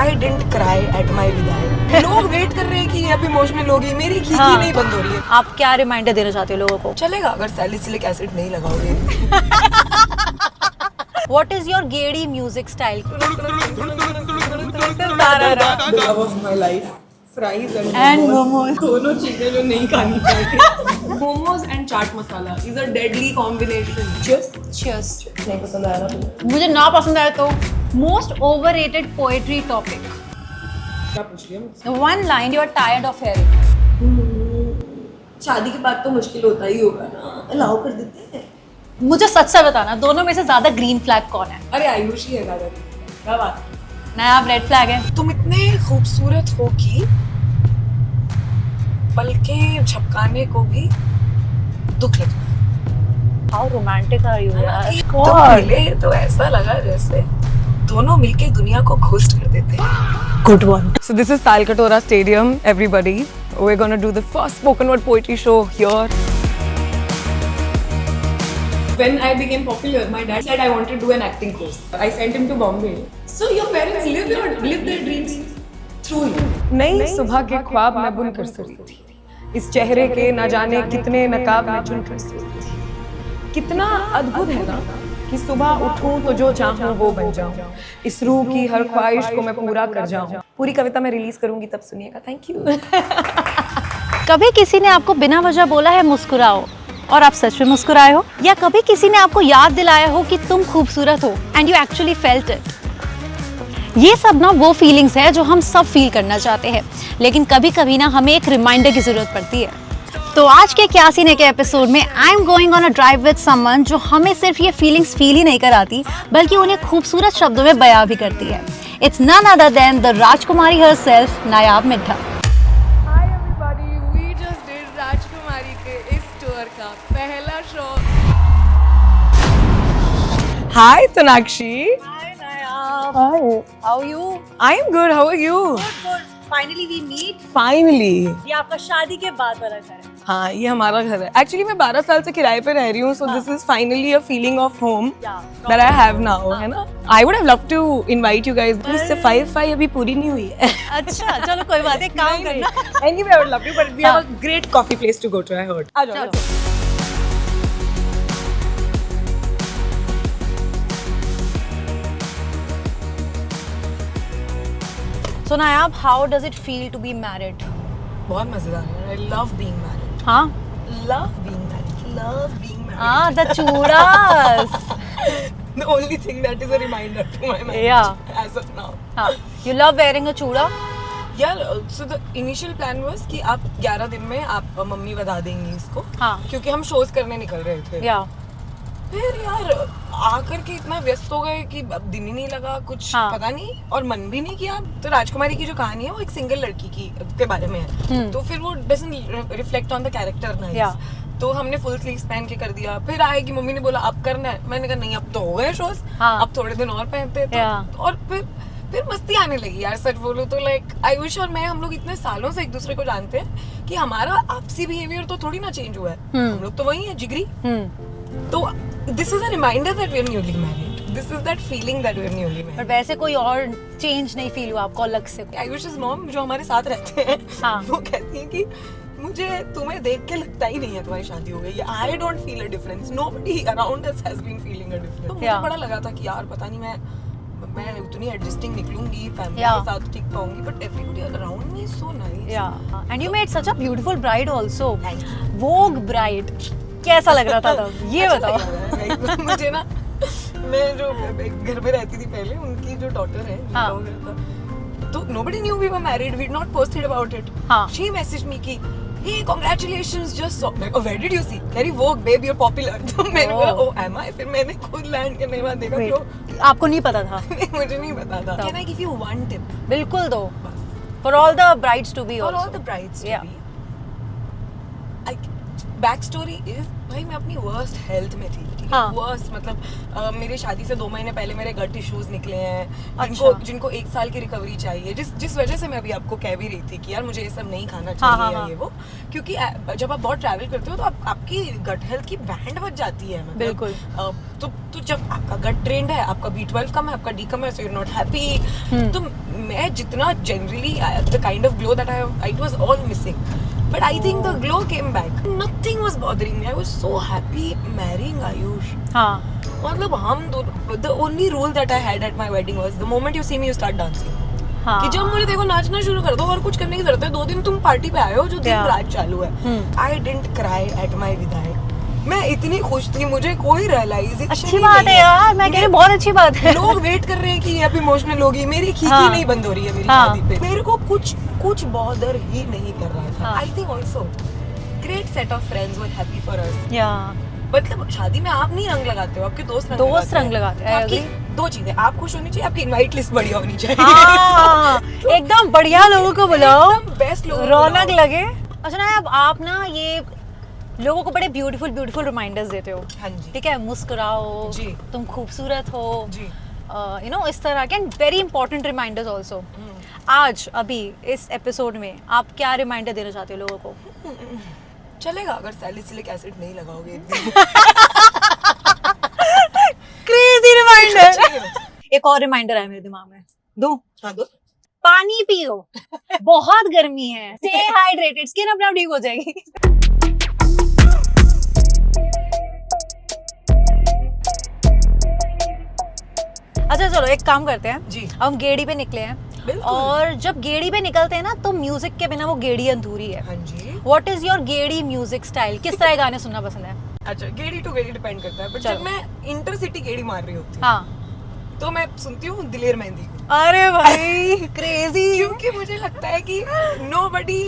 I didn't cry at my विदाई। लोग wait कर रहे हैं कि ये अब इमोशनल होगी, मेरी खींची नहीं बंद हो रही है। आप क्या रिमाइंडर देना चाहते हो लोगों को? चलेगा अगर सैलिसिलिक एसिड नहीं लगाओगे। What is your Gedi music style? The love of my life, fries and momos। दोनों चीजें जो नहीं खानी चाहिए। Momos and chaat masala is a deadly combination। Cheers। नहीं पसंद आया ना? मुझे ना पसंद आया तो मोस्ट ओवररेटेड पोएट्री टॉपिक। क्या पूछ लिया मुझसे? One line you are tired of hearing. शादी के बाद तो मुश्किल होता ही होगा ना, अलाउ कर देते हैं। मुझे सच से बताना, दोनों में से ज्यादा ग्रीन फ्लैग कौन है? अरे आयुषी है दादा, क्या बात है? नया आप रेड फ्लैग है। तुम इतने खूबसूरत हो कि पलकें झपकाने को भी दुख लगता है। हाउ रोमांटिक आर यू यार। तो मिले तो ऐसा लगा जैसे दोनों मिलके दुनिया को घोस्ट कर देते हैं। Good one. So this is Talkatora Stadium, everybody. We're gonna do the first spoken word poetry show here. When I became popular, my dad said I wanted to do an acting course. I sent him to Bombay. So your parents live their dreams through you. नई सुबह के ख्वाब मैं बुन कर सोई थी, इस चेहरे के न जाने कितने नकाब में चुन कर सोई थी। कितना अद्भुत है ना कि सुबह उठूं तो जो चाहूं वो बन जाऊं, इस रूह की हर ख्वाहिश को मैं पूरा कर जाऊं। पूरी कविता मैं रिलीज करूंगी तब सुनिएगा। Thank you. कभी किसी ने आपको बिना वजह बोला है मुस्कुराओ और आप सच में मुस्कुराए हो? या कभी किसी ने आपको याद दिलाया हो कि तुम खूबसूरत हो and you actually felt it? ये सब ना वो फीलिंग्स है जो हम सब फील करना चाहते हैं, लेकिन कभी कभी ना हमें एक रिमाइंडर की जरूरत पड़ती है। तो आज के क्या सीने के एपिसोड में आई am going on a drive with someone जो हमें सिर्फ ये फीलिंग्स फील ही नहीं कराती, बल्कि उन्हें खूबसूरत शब्दों में बयां भी करती है। It's none other than the Rajkumari herself, Nayab Midha. Hi everybody, we just did Rajkumari के इस टूर का पहला शो। Hi Sonakshi. Hi Nayab. Hi. How you? I am good. How are you? Finally we meet. Finally. ये आपका शादी के बाद वाला घर है। हाँ, ये हमारा घर है। एक्चुअली मैं 12 साल से किराए पे रह रही हूँ, so this is finally a feeling of home that I have now, है ना? I would have loved to invite you guys. Please सफाई अभी पूरी नहीं हुई है। अच्छा चलो कोई बात नहीं, काम करना। Anyway, I would love to, but we have a great coffee place to go to. I heard. आ जाओ। So Nayab, how does it feel to be married? बहुत मजेदार है। I love being married. हाँ? Love being married. Love being married. Ah, the chudas. The only thing that is a reminder to my marriage. Yeah. As of now. हाँ. You love wearing a chuda? Yeah, so the initial plan was कि आप 11 दिन में आप mummy बता देंगी इसको। हाँ. क्योंकि हम शोज करने निकल रहे थे। Yeah. फिर यार आकर के इतना व्यस्त हो गए कि अब दिन ही नहीं लगा, कुछ पता नहीं और मन भी नहीं किया। तो राजकुमारी की जो कहानी है वो एक सिंगल लड़की की के बारे में है, तो फिर वो doesn't reflect on the character nice. तो हमने फुल स्लीव्स पहन के कर दिया। फिर आए कि मम्मी ने बोला अब करना है, मैंने कहा नहीं अब तो हो गए शोज, अब थोड़े दिन और पहनते तो। और फिर मस्ती आने लगी यार, सच बोलूं तो लाइक आयुष और मैं हम लोग इतने सालों से एक दूसरे को जानते हैं कि हमारा आपसी बिहेवियर तो थोड़ी ना चेंज हुआ है, हम लोग तो वही है जिगरी। तो this is a reminder that we are newly married. This is that feeling that we are newly married. पर वैसे कोई और चेंज नहीं फील हुआ आपको अलग से? आयुष's mom जो हमारे साथ रहते हैं, वो कहती हैं कि मुझे तुम्हें देख के लगता ही नहीं है तुम्हारी शादी हो गई है। I don't feel a difference. Nobody around us has been feeling a difference. तो मुझे बड़ा लगा था कि यार पता नहीं मैं उतनी एडजस्टिंग निकलूंगी, फैमिली के साथ टिक पाऊंगी, but everybody around me is so nice. Yeah and you made such a beautiful bride also. Vogue bride कैसा लग रहा था तब? ये बताओ। मुझे ना, मैं जो घर में रहती थी पहले, उनकी जो डॉटर है, तो nobody knew we were married. We'd not posted about it. She messaged me कि hey congratulations, just saw. Oh, where did you see? Very Vogue babe, you're popular. तो मैंने बोला oh am I? फिर मैंने खुद land करने के बाद देखा कि आपको नहीं पता था? मुझे नहीं पता था। Can I give you one tip? बिल्कुल दो। For all the brides to be also. For all the brides to be. Back story is भाई मैं अपनी वर्स्ट हेल्थ में थी, ठीक है? हाँ। वर्स्ट मतलब मेरे शादी से 2 महीने पहले मेरे गट इश्यूज निकले हैं, जिनको 1 साल की रिकवरी चाहिए, जिस वजह से मैं अभी आपको कह भी रही थी कि यार मुझे ये सब नहीं खाना चाहिए या ये वो, क्योंकि जब आप बहुत ट्रैवल करते हो तो आपकी गट हेल्थ की बैंड बज जाती है, मतलब बिल्कुल। तो जब आपका गट ट्रेंड है, आपका B12 कम है, आपका D कम है, so you are not happy. तो मैं जितना generally the kind of glow that I it was all missing, but I think the glow came back. Nothing was bothering me. I was so happy marrying Ayush. हाँ मतलब हम दोनों, the only rule that I had at my wedding was the moment you see me you start dancing. हाँ कि जब मुझे देखो नाचना शुरू कर दो और कुछ करने की जरूरत है, 2 दिन तुम पार्टी पे आए हो, जो दिन Yeah. रात चालू है। I didn't cry at my विदाई। मैं इतनी खुश थी, मुझे कोई रियलाइजेशन अच्छी बात है यार, मैं कह रही बहुत अच्छी बात है। लोग वेट कर रहे हैं कि ये अब इमोशनल होगी, मेरी खींची हाँ। नहीं बंद हो रही है मेरी हाँ। शादी पे, मेरे को कुछ बॉदर ही नहीं कर रहा था। हाँ। I think also great set of friends were happy for us. या मतलब शादी में आप नहीं रंग लगाते हो, आपके दोस्त रंग लगाते हैं। हैं। आपकी 2 चीजें, आप खुश होनी चाहिए, आपकी इनवाइट लिस्ट बढ़िया होनी चाहिए। हाँ, एकदम बढ़िया लोगों को बुलाओ, बेस्ट लोग रौनक लगे। अच्छा ना, अब आप ना ये लोगों को बड़े ब्यूटीफुल रिमाइंडर्स देते हो, हाँ जी ठीक है? मुस्कुराओ जी। तुम खूबसूरत हो, जी। यू नो, इस तरह के and very important reminders also. आज अभी इस एपिसोड में आप क्या रिमाइंडर देना चाहते हो लोगों को? चलेगा अगर सैलिसिलिक एसिड नहीं लगाओगे एक दिन। Crazy reminder. एक और रिमाइंडर है मेरे दिमाग में, दूं? हाँ दो। पानी पियो, बहुत गर्मी है, स्टे हाइड्रेटेड, स्किन अपने आप ठीक हो जाएगी। अच्छा चलो एक काम करते हैं जी। अब हम गेड़ी पे निकले हैं, बिल्कुल। और जब गेड़ी पे निकलते हैं ना तो म्यूजिक के बिना वो गेड़ी अधूरी है। हाँ जी। व्हाट इज योर गेड़ी म्यूजिक स्टाइल? किस तरह के गाने सुनना पसंद है? अच्छा, गेड़ी टू गेड़ी डिपेंड करता है, बट चलो। जब मैं इंटरसिटी गेड़ी मार रही होती हूँ हाँ। तो मैं सुनती हूँ दिलेर मेहंदी को, अरे भाई क्रेजी। क्योंकि मुझे लगता है कि nobody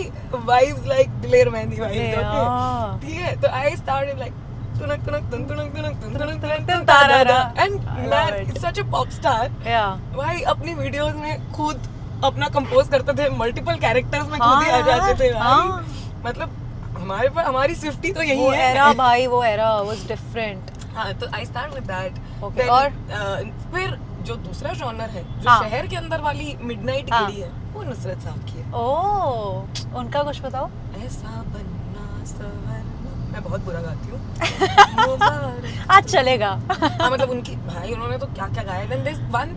vibes like दिलेर मेहंदी vibes, Yeah. ठीक है? तो I started like तुनक तुनक तुन तुनक तुनक तुन तुनक तुनक तुन तारारा। and I love man it. it's such a pop star। या भाई अपनी वीडियोस में खुद अपना कंपोज करते थे, मल्टीपल कैरेक्टर्स में खुद ही आ जाते थे भाई। हाँ। मतलब हमारी स्विफ्टी तो यही वो है। एरा भाई, वो एरा वाज डिफरेंट। हाँ, तो I start with that. Okay, और? फिर जो दूसरा जॉनर है, जो हाँ। शहर के अंदर वाली मिडनाइट हाँ। गेड़ी है, वो नुसरत साहब की है। ओह, उनका कुछ बताओ। ऐसा बनना सवरना, मैं बहुत बुरा गाती हूँ। मुबारक। आज चलेगा। हाँ, मतलब उनकी भाई उन्होंने तो क्या क्या गाया। Then there's one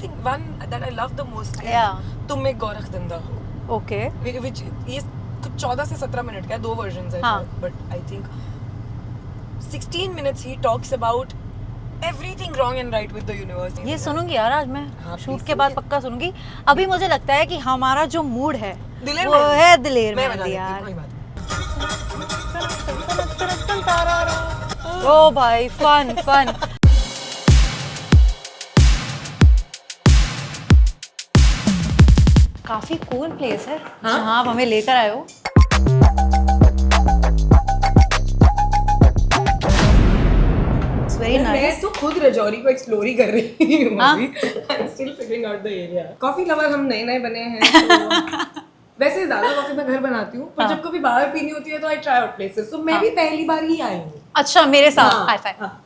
that I love the most is Yeah. तुम एक गोरख धंधा हो, ओके। which ये कुछ 14 से 17 मिनट का है, 2 वर्जन्स है, हाँ। But I think 16 minutes he talks about everything wrong and right with the universe। ये सुनूंगी यार आज मैं, हाँ, शूट please के बाद सुनिए। पक्का सुनूंगी। अभी मुझे लगता है कि हमारा जो मूड है दिलेर वो मेहंदी। है दिलेर मैं बजा मेहंदी देती हूँ, यार। कोई बात ओ भाई फन फन। काफी कूल प्लेस है जहाँ आप हमें लेकर आए हो। इट्स वेरी नहीं। मैं नाइस। तो खुद रजौरी को एक्सप्लोर ही कर रही हूँ हाँ? अभी। I'm still figuring out the area। Coffee lover हम नए बने हैं, तो वैसे ज्यादा कॉफी मैं घर बनाती हूँ, पर हाँ। जब कभी बाहर पीनी होती है तो आई ट्राई आउट प्लेसेस। तो मैं भी पहली बार ही आई हूँ। अच्छा मेरे साथ हाँ, हाई फाइव। हाँ।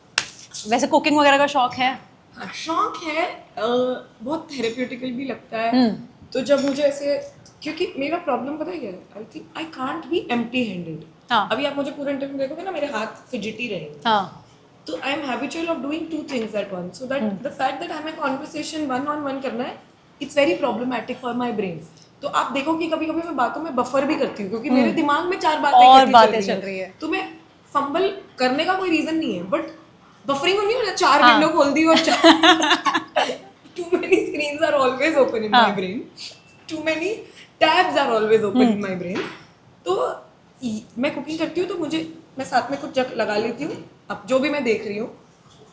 वैसे कुकिंग वगैरह का शौक है? हाँ, शौक है, बहुत थेरेप्यूटिकल भी लगता है। तो जब मुझे ऐसे, क्योंकि मेरा प्रॉब्लम पता है क्या है, I think I can't be empty handed. हाँ। अभी आप मुझे पूरे इंटरव्यू में देखोगे ना, मेरे हाथ फिजिटी रहेंगे। हाँ। तो I am habitual of doing 2 things at once, so that the fact that हमें conversation 1-on-1 करना है, it's very problematic for my brain। तो आप देखो कि कभी-कभी मैं बातों में बफर भी करती हूँ, क्योंकि मेरे दिमाग में 4 बातें और इकट्ठी बातें चल रही है। तो मैं फंबल करने का कोई रीजन नहीं है, बट बफरिंग नहीं हो रहा। 4 हाँ। विंडो खोल दी और too many screens are always open in my हाँ। brain, too many tabs are always open in my brain। तो मैं कुकिंग करती हूँ तो मैं साथ में कुछ जग लगा लेती हूँ, अब जो भी मैं देख रही हूँ,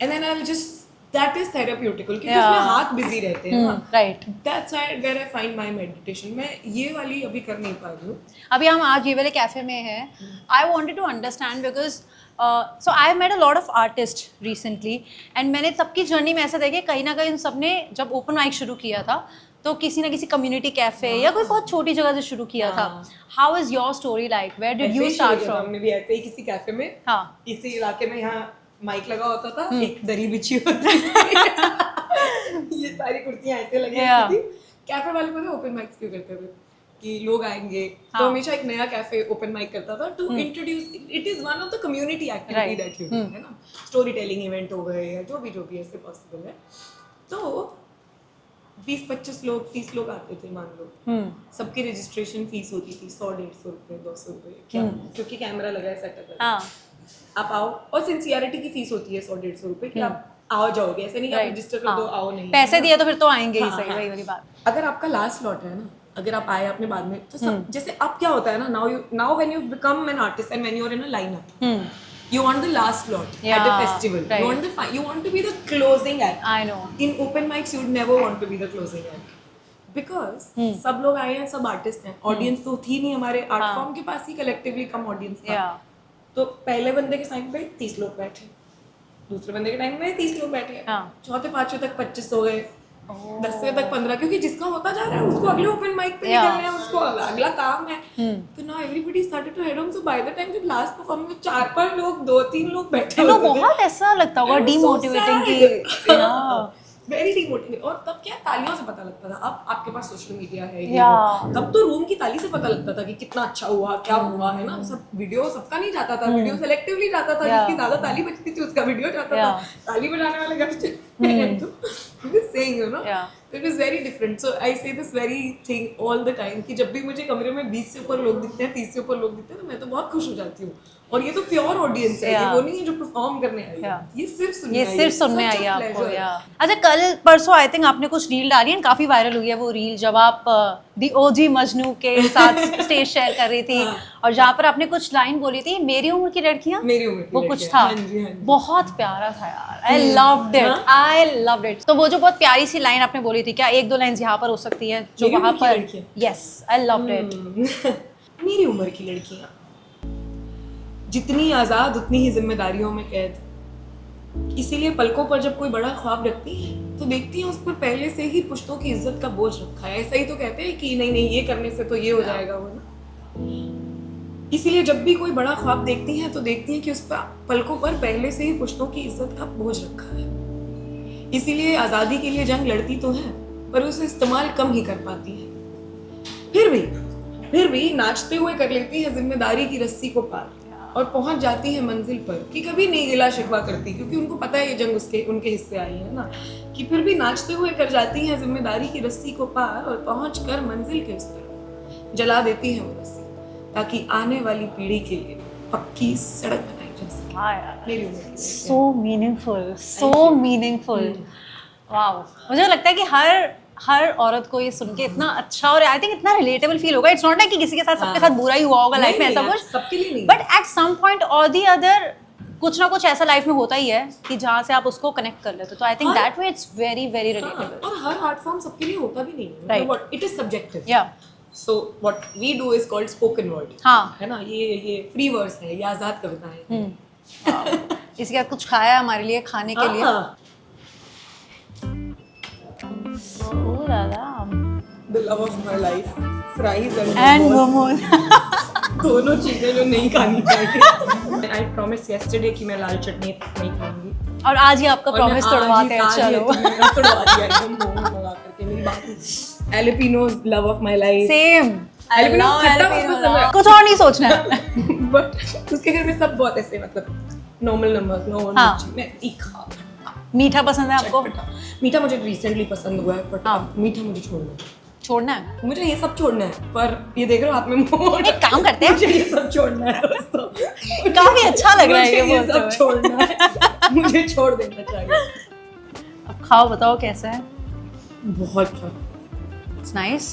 and then I will just, that is therapeutic, क्योंकि उसमें हाथ बिजी रहते हैं ना। Right. That's where I find my meditation. मैं ये वाली अभी कर नहीं पा रही हूँ। अभी हम आज ये वाले कैफे में हैं। I wanted to understand because so I have met a lot of artist recently, and मैंने सबकी जर्नी में ऐसे देखे, कहीं ना कहीं उन सब ने जब ओपन माइक शुरू किया था तो किसी ना किसी कम्युनिटी कैफे या कोई बहुत छोटी जगह से शुरू किया था. How is your story like? Where did ऐसे यू ही स्टार्ट शुरू किया था फ्रॉम? हमने भी ऐसे ही किसी कैफे में, हाँ. इसी इलाके में, यहाँ माइक लगा होता था, एक दरी बिछी होती थी ये सारी कुर्सियां ऐसे लगी होती थी. कैफे वाले पता ओपन माइक्स क्यों करते थे कि लोग आएंगे, तो हमेशा एक नया कैफे ओपन माइक करता था to introduce. It is one of the community activity that you do, है ना. स्टोरी टेलिंग इवेंट हो गए या जो भी ऐसे पॉसिबल है. तो 20-25 लोग 30 लोग आते थे मान लो. सबकी रजिस्ट्रेशन फीस होती थी 100-150 रुपए 200 रुपए क्या, क्योंकि कैमरा लगा है, सेटअप है. आप आओ, और सिंसियरिटी की फीस होती है 100-150 रुपए कि आप आओ जाओगे, ऐसे नहीं कि आप रजिस्टर कर दो आओ नहीं. पैसे दिए तो फिर तो आएंगे ही. सही वही वाली बात. अगर आपका लास्ट स्लॉट है ना, अगर आप आए आपने बाद में, तो सब जैसे अब क्या होता है ना, now when you become an artist and when you are in a lineup, you want the last slot at a festival, right. you want to be the closing act. I know. In open mics you would never want to be the closing act because सब लोग आए हैं, सब artist हैं. Audience तो थी नहीं हमारे आर्ट फॉर्म के पास ही, कलेक्टिवली कम ऑडियंस था. तो पहले बंदे के टाइम पे 30 लोग बैठे, दूसरे बंदे के टाइम में 30 लोग बैठे, चौथे पांचवे तक 25 हो गए, 10वें तक 15, क्योंकि जिसका होता जा रहा है उसको अगले ओपन माइक पे निकलना है, उसको अगला काम है. तो now everybody started to head home. So by the time जब लास्ट परफॉर्मेंस में 4-5 लोग 2-3 लोग बैठे होते थे, बहुत ऐसा लगता होगा डीमोटिवेटिंग कि वेरी डीमोटिवेटिंग. और तब क्या तालियों से पता लगता था. अब आपके पास सोशल मीडिया है, ये वो. तब तो रूम की ताली से पता लगता था कि कितना अच्छा हुआ, क्या हुआ, है ना. सब वीडियो सबका नहीं जाता था, वीडियो सेलेक्टिवली जाता था. जिसकी ज्यादा ताली बजती थी उसका वीडियो जाता था. ताली बजाने वाले घर से saying, you know, it is very different. So I say this very thing all the time कि जब भी मुझे कमरे में 20 से ऊपर लोग दिखते हैं, 30 से ऊपर लोग दिखते हैं, तो मैं तो बहुत खुश हो जाती हूँ. और ये तो प्योर ऑडियंस है, ये वो नहीं है जो परफॉर्म करने आई है. ये सिर्फ सुनने आई है आपको. अच्छा, कल परसों आई थिंक आपने कुछ रील डाली है, काफी वायरल हुई है वो रील, जब आप दी ओजी मजनू के साथ स्टेज शेयर कर रही थी और जहाँ पर आपने कुछ लाइन बोली थी, मेरी उम्र की लड़कियाँ, मेरी उम्र की वो कुछ था. बहुत प्यारा था यार. I loved it. तो वो जो बहुत प्यारी सी लाइन आपने बोली थी, क्या 1-2 लाइंस यहाँ पर हो सकती है जो वहाँ पर? Yes, I loved it. मेरी उम्र की लड़कियाँ जितनी आजाद उतनी ही जिम्मेदारियों में कैद, इसीलिए पलकों पर जब कोई बड़ा ख्वाब रखती है तो देखती हैं उस पर पहले से ही पुश्तों की इज्जत का बोझ रखा है. ऐसा ही तो कहते हैं कि नहीं ये करने से तो ये हो जाएगा वो ना. इसीलिए जब भी कोई बड़ा ख्वाब देखती हैं तो देखती हैं कि उस पर पलकों पर पहले से ही पुश्तों की इज्जत का बोझ रखा है. इसीलिए आज़ादी के लिए जंग लड़ती तो है पर उसे इस्तेमाल कम ही कर पाती है. फिर भी नाचते हुए कर लेती है जिम्मेदारी की रस्सी को पार और पहुंच जाती है मंजिल पर कि कभी नहीं गिला शिकवा करती, क्योंकि उनको पता है ये जंग उनके हिस्से आई है ना. कि फिर भी नाचते हुए कर जाती हैं जिम्मेदारी की रस्सी को पार और पहुंचकर मंजिल के उस तरफ जला देती है वो रस्सी, ताकि आने वाली पीढ़ी के लिए पक्की सड़क बनाई जा सके. सो मीनिंगफुल. वाओ. मुझे लगता है कि हर औरत को ये सुन के इतना अच्छा और आई थिंक इतना रिलेटेबल फील होगा. इट्स नॉट लाइक कि किसी के साथ सबके साथ बुरा ही हुआ होगा लाइफ में, ऐसा कुछ सबके लिए नहीं, बट एट सम पॉइंट और द अदर कुछ ना कुछ ऐसा लाइफ में होता ही है कि जहाँ से आप उसको कनेक्ट कर लेते हो. तो I think that way it's very very relatable. और हर आर्ट फॉर्म सबके लिए होता भी नहीं है. Right, it is subjective. Yeah so what we do is called spoken word. हाँ, है ना. ये फ्री वर्ड्स है, ये आजाद कविताएं हैं. इसके बाद कुछ खाया हमारे लिए खाने के लिए. The love of my life, fries and momos. दोनों चीजें जो नहीं खानी चाहिए. I promised yesterday कि मैं लाल चटनी नहीं खाऊंगी. और आज ही आपका प्रॉमिस तोड़वाते हैं. चलो, तोड़वा दिया एकदम मोमो मंगा करके. मेरी बात Jalapenos, love of my life. Same. Jalapeno खट्टा बहुत पसंद है. कुछ और नहीं सोचना है. बट उसके घर में सब बहुत ऐसे मतलब नॉर्मल नमक, नॉर्मल मिर्ची. मैं तीखा मीठा पसंद है आपको? मीठा मुझे रिसेंटली पसंद हुआ है, बट मीठा मुझे छोड़ना है. मुझे ये सब छोड़ना है. पर ये देख रहे हो हाथ में मोमो. एक काम करते हैं, मुझे ये सब छोड़ना है दोस्तों. काफी अच्छा लग रहा है ये सब छोड़ना है. मुझे छोड़ देना चाहिए. अब खाओ, बताओ कैसा है. बहुत अच्छा. It's nice.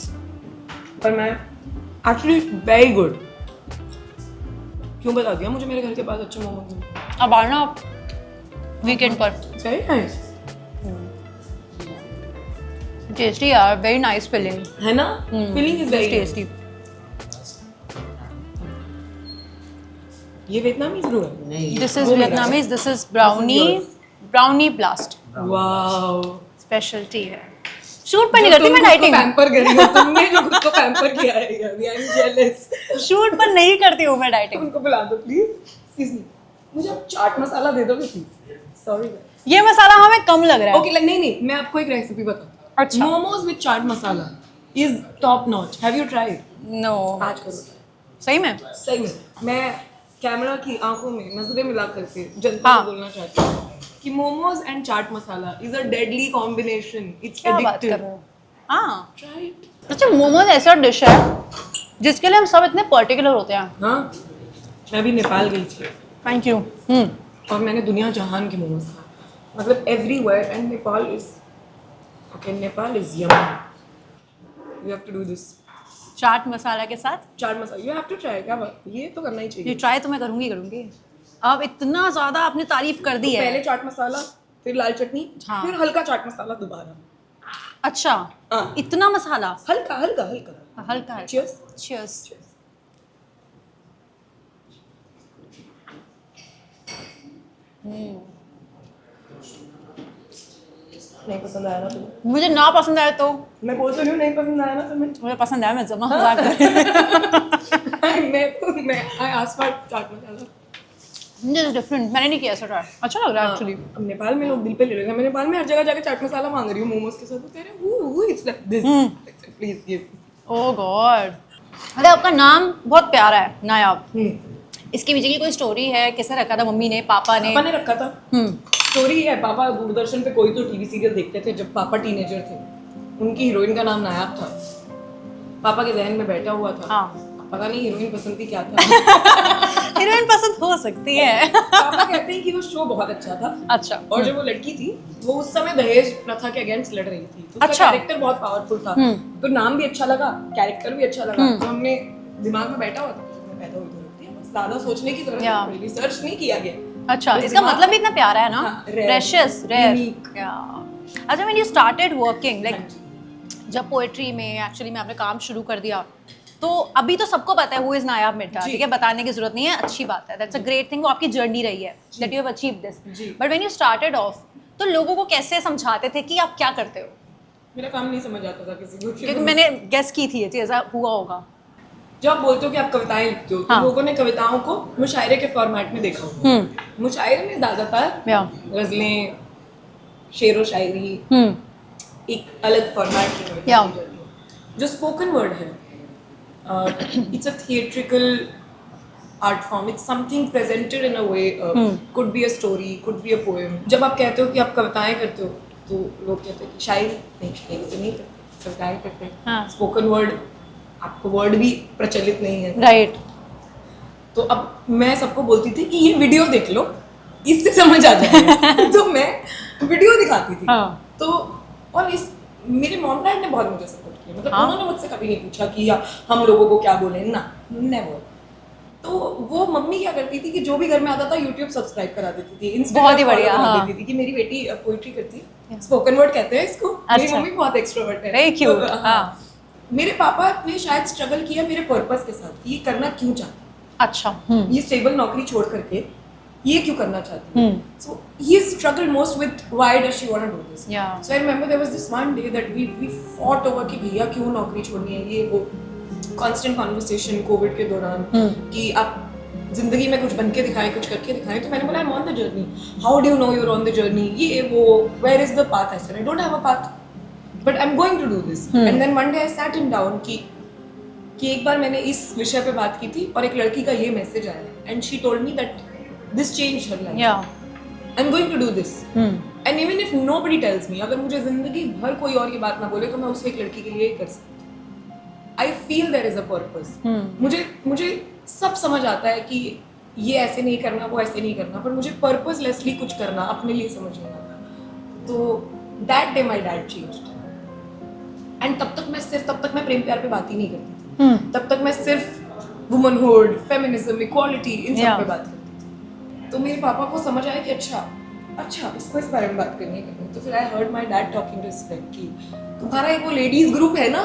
पर मैं एक्चुअली वेरी गुड. क्यों बता दिया मुझे मेरे घर के पास अच्छे मोमो. अब आना आप वीकेंड पर. Very nice. टेस्टी यार, वेरी नाइस फिलिंग है ना. Filling is very tasty. ये वियतनामीज ब्रू है. नहीं, this is Vietnamese. This is brownie blast. Wow, speciality है. शूट पर नहीं करती मैं डाइटिंग, पैम्पर कर रही हो तुमने, जो खुद को पैम्पर किया है अभी। I am jealous. शूट पर नहीं करती हूँ मैं डाइटिंग। उनको बुला दो प्लीज। एक्सक्यूज मी, मुझे आप चाट मसाला दे दोगे प्लीज? सॉरी। ये मसाला हमें कम लग रहा है। ओके, नहीं, मैं आपको एक रेसिपी बताती हूँ। अच्छा। Momos with chaat masala is top notch. Have you tried? No. आज करो। सही में? सही में। मैं कैमरा की आंखों में नजरें मिला करके जनता को बोलना चाहती हूँ कि momos and chaat masala is a deadly combination. It's क्या बात कर एडिक्टिव। रहे हो? हाँ। Try it. अच्छा, मोमोज ऐसा डिश है जिसके लिए हम सब इतने पर्टिकुलर होते हैं। हाँ, मैं भी नेपाल गई थी थैंक यू। और मैंने दुनिया जहान के मोमोज खाए, मतलब everywhere. And Nepal is okay, Nepal is yummy. You have to do this. चाट मसाला के साथ चाट मसाला यू हैव टू ट्राई। क्या बात, ये तो करना ही ये चाहिए। ट्राई तो मैं करूंगी। अब इतना ज्यादा आपने तारीफ कर दी है। पहले चाट मसाला, फिर लाल चटनी, हाँ। फिर हल्का चाट मसाला दोबारा। अच्छा, हाँ। इतना मसाला? हल्का हल्का हल्का। हल्का है। Cheers. Cheers. नहीं पसंद आया ना तुम्हें? मुझे ना पसंद आए तो मैं बोल तो रही हूँ नहीं पसंद आया ना तुम्हें। मुझे पसंद आया, मैं जमा मजाक कर रही हूँ। मैं I asked for chaat masala. मुझे डिफरेंट, मैंने नहीं किया ऐसा ट्राई। अच्छा लग रहा है एक्चुअली। अब नेपाल में लोग दिल पे ले रहे हैं। मैं नेपाल में हर जगह जाके चाट मसाला मांग रही हूँ मोमोज के साथ, तो कह रहे हैं वो it's like this, please give. Oh God. अरे आपका नाम बहुत प्यारा है, नायाब। इसके पीछे की कोई स्टोरी है? किसे रखा था? मम्मी ने, पापा ने? पापा ने रखा था। स्टोरी है, पापा दूरदर्शन पे कोई तो टीवी सीरियल देखते थे जब पापा टीनेजर थे। उनकी हीरोइन का नाम नायाब था। पापा के जहन में बैठा हुआ था। हाँ। पता नहीं हीरोइन पसंद थी क्या था। हीरोइन पसंद हो सकती है। पापा कहते हैं कि वो शो बहुत अच्छा था। अच्छा। और जब वो लड़की थी वो उस समय दहेज प्रथा के अगेंस्ट लड़ रही थी, तो उसका अच्छा। कैरेक्टर बहुत पावरफुल था। तो नाम भी अच्छा लगा, कैरेक्टर भी अच्छा लगा, तो हमने दिमाग में बैठा हुआ था। मैं पैदा हुई तो लगती है, बस ज्यादा सोचने की जरूरत नहीं पड़ी, रिसर्च नहीं किया गया। अच्छा, बस इसका दिमाग मतलब भी इतना प्यारा है ना? हाँ, rare, प्रेशियस, रेयर। unique। अच्छा, when you started working, like जब पोएट्री में एक्चुअली में आपने काम शुरू कर दिया, तो अभी तो सबको पता है हु इज नायाब मिर्जा, ठीक है, बताने की जरूरत नहीं है, अच्छी बात है, दैट्स अ ग्रेट थिंग, वो आपकी जर्नी रही है, that you have achieved this. But when you started off, तो लोगों को कैसे समझाते थे कि आप क्या करते हो? मेरा काम नहीं समझ आता था किसी को। क्योंकि मैंने गेस की थी ये चीज़, ऐसा हुआ होगा। जब आप बोलते हो कि आप कविताएं लिखते हो, तो लोगों ने कविताओं को मुशायरे के फॉर्मेट में देखा होगा। मुशायरे में ज्यादातर गजलें, शेरो शायरी, एक अलग फॉर्मेट की कविता की जाती है। जो स्पोकन वर्ड है, it's a theatrical art form. It's something presented in a way. Could be a story, could be a poem. जब आप कहते हो कि आप कविताएं करते हो, तो लोग कहते हैं कि शायरी नहीं, तो नहीं करते, कविताएं करते हैं। स्पोकन वर्ड, आपको वर्ड भी प्रचलित नहीं है, राइट। तो अब मैं सबको बोलती थी कि ये वीडियो देख लो, इससे समझ आ जाएगा। तो मैं वीडियो दिखाती थी। तो और इस मेरे मॉम डैड ने बहुत मुझे सपोर्ट किया, मतलब उन्होंने मुझसे कभी नहीं पूछा कि हम लोगों को क्या बोले, ना, नेवर। तो वो मम्मी क्या करती थी कि जो भी घर में आता था यूट्यूब सब्सक्राइब करा देती थी, इंस्टाग्राम बहुत ही बढ़िया, हाँ। देती थी कि मेरी बेटी पोइट्री करती है, स्पोकन वर्ड कहते हैं इसको। मेरी मम्मी बहुत एक्सट्रोवर्ट है, वेरी क्यूट। मेरे पापा ने शायद स्ट्रगल किया मेरे पर्पस के साथ, ये करना क्यों चाहती, अच्छा, ये स्टेबल नौकरी छोड़ करके ये क्यों करना चाहती है। So he struggled most with why does she want to do this. Yeah. So I remember there was this one day that we fought over कि भैया क्यों नौकरी छोड़नी है, ये वो constant conversation कोविड के दौरान कि आप जिंदगी में कुछ बन के दिखाएं, कुछ करके दिखाएं। तो मैंने बोला I'm on the journey. How do you know you're on the journey? ये वो where is the path? I said I don't have a path, but I'm going to do this. And then one day I sat him down कि एक बार मैंने इस विषय पे बात की थी और एक लड़की का ये मैसेज आया, and she told me that this changed her life. Yeah. I'm going to do this. And even if nobody tells me, अगर मुझे जिंदगी भर कोई और ये बात ना बोले, तो मैं उस एक लड़की के लिए कर सकती हूँ। I feel there is a purpose. मुझे सब समझ आता है कि ये ऐसे नहीं करना, वो ऐसे नहीं करना, पर मुझे purposelessly कुछ करना अपने लिए समझ नहीं आता। तो that day my dad changed. And तब तक मैं प्रेम प्यार पे बात ही नहीं करती थी। तब तक मैं सिर्फ वुमनहुड, फेमिनिज्म, इक्वालिटी, इन सब पे बात करती थी। तो मेरे पापा को समझ आया कि अच्छा इसको इस बारे में बात करनी है। तो फिर I heard my dad talking to his friend कि तुम्हारा एक वो लेडीज ग्रुप है ना,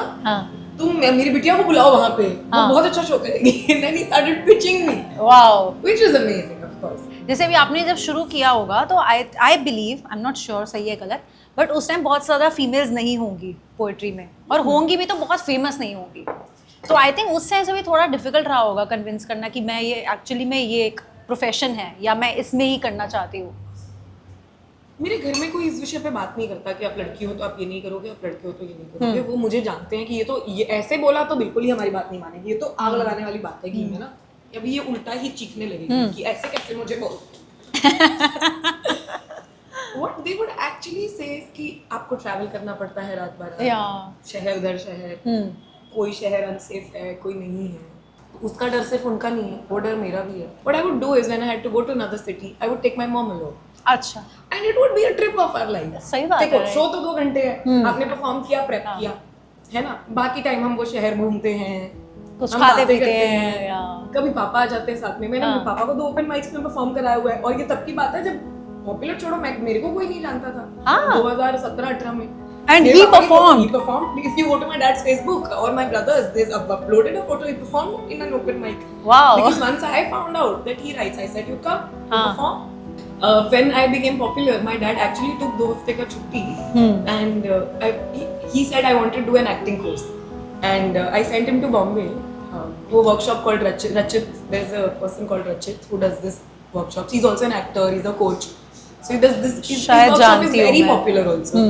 तुम मेरी बिटिया को बुलाओ वहां पे, वो बहुत अच्छा शो करेगी। then he started pitching me, wow, which was amazing of course. जैसे भी आपने जब शुरू किया होगा, तो I believe, I am not sure सही है गलत, बट उस टाइम बहुत ज़्यादा फीमेल्स नहीं होंगी पोइट्री में, और होंगी भी तो बहुत फेमस नहीं होंगी, तो आई थिंक उस सेंस से भी थोड़ा डिफिकल्ट रहा होगा कन्विंस करना कि मैं ये एक्चुअली में ये एक प्रोफेशन है या मैं इसमें ही करना चाहती हूँ। मेरे घर में कोई इस विषय पे बात नहीं करता कि आप लड़की हो तो आप ये नहीं करोगे, आप लड़के हो तो ये नहीं करोगे। वो मुझे जानते हैं कि ये ऐसे बोला तो बिल्कुल ही हमारी बात नहीं मानेगी, ये तो आग लगाने वाली बात है घी में ना, अभी ये उल्टा ही चीखने लगेगी कि ऐसे कैसे मुझे बोल। What they would actually say is कि आपको ट्रैवल करना पड़ता है रात भर, शहर दर शहर, कोई शहर अनसेफ है, कोई नहीं है, उसका डर सिर्फ उनका नहीं है, वो डर मेरा भी है। What I would do is when I had to go to another city, I would take my mom along. अच्छा, And it would be a trip of our life. सही बात है। देखो शो तो 2 घंटे है, आपने परफॉर्म किया, प्रेप किया, है ना, बाकी टाइम हम वो शहर घूमते हैं, कुछ हम खाते बातें पीते करते हैं, कभी पापा आ जाते हैं साथ में। मैंने अपने पापा को 2 ओपन माइक्स में परफॉर्म कराया हुआ है, और ये तब की बात है जब पॉपुलर छोड़ो मेरे को कोई नहीं जानता था, 2017-18 में। And he performed. He performed. If you go to my dad's Facebook or my brother's, there's uploaded a photo. He performed in an open mic. Wow. Because once I found out that he writes, I said, "You come, you perform." When I became popular, my dad actually took 2 हफ्ते का छुट्टी, and he said I want to do an acting course, and I sent him to Bombay to a workshop called Rachit. There's a person called Rachit who does this workshops. He's also an actor. He's a coach. So he does this. His workshop is very popular also.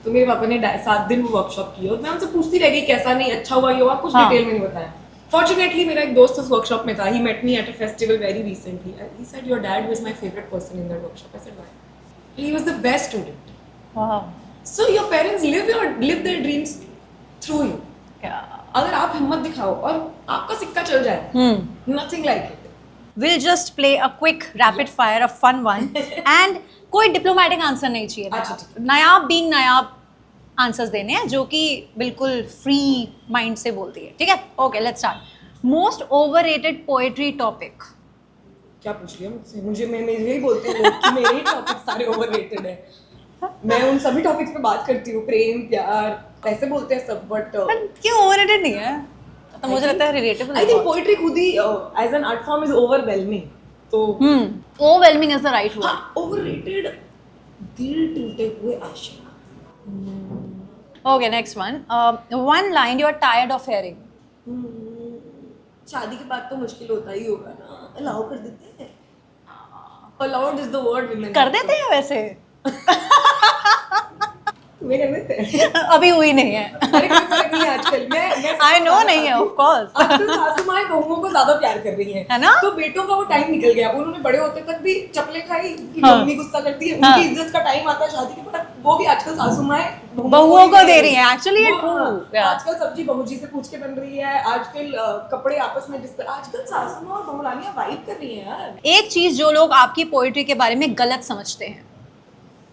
तो मेरे पापा ने 7 दिन वो workshop की, और मैं उनसे पूछती रह गई कैसा नहीं, अच्छा हुआ, ये हुआ, कुछ डिटेल में नहीं बताया। फॉर्चुनेटली मेरा एक दोस्त उस वर्कशॉप में था, he met me at a festival very recently, he said your dad was my favourite person in that workshop. I said why? He was the best student. Wow. So your parents live their dreams through you. अगर आप हिम्मत दिखाओ और आपका सिक्का चल जाए, nothing like it. We'll just play a quick rapid fire, a fun one, and कोई डिप्लोमेटिक आंसर नहीं चाहिए, नायाब बीइंग नायाब आंसर्स देने हैं जो कि बिल्कुल फ्री माइंड से बोलती है, ठीक है? Okay, let's start. Most overrated poetry topic. क्या पूछ लिया मुझसे? मैं यही बोलते हैं लोग कि मेरे ही टॉपिक सारे ओवररेटेड है। मैं उन सभी टॉपिक्स पे बात करती हूँ, प्रेम, प्यार, ऐसे बोलते हैं सब, बट क्यों ओवररेटेड नहीं है? तो मुझे लगता है रिलेटेबल। आई थिंक पोएट्री खुद ही as an art form is overwhelming, तो overwhelming is the right word. Overrated, दिल टूटे हुए आशिक। Okay, next one. One line you are tired of hearing. शादी के बाद तो मुश्किल होता ही होगा ना, अलाउ कर देते हैं। Allowed is the word women कर देते हैं वैसे। तुम्हें कर देते हैं? अभी हुई नहीं है। अरे कोई फर्क नहीं है आजकल। मैं आई नो नहीं है, ऑफ कोर्स। आजकल सासू माएं बहुओं को ज्यादा प्यार कर रही हैं, है ना? तो बेटों का वो टाइम निकल गया, उन्होंने बड़े होते तक भी चपले खाई कि मम्मी गुस्सा करती है, उनकी इज्जत का टाइम आता है शादी के बाद, वो भी आजकल सासू माएं बहुओं को दे रही हैं। Actually it true. आजकल सब्जी बहू जी से पूछ के बन रही है, आजकल कपड़े आपस में आजकल सासू मां और बहुरानियां वाइब कर रही हैं यार। एक चीज जो लोग आपकी पोएट्री के बारे में गलत समझते हैं।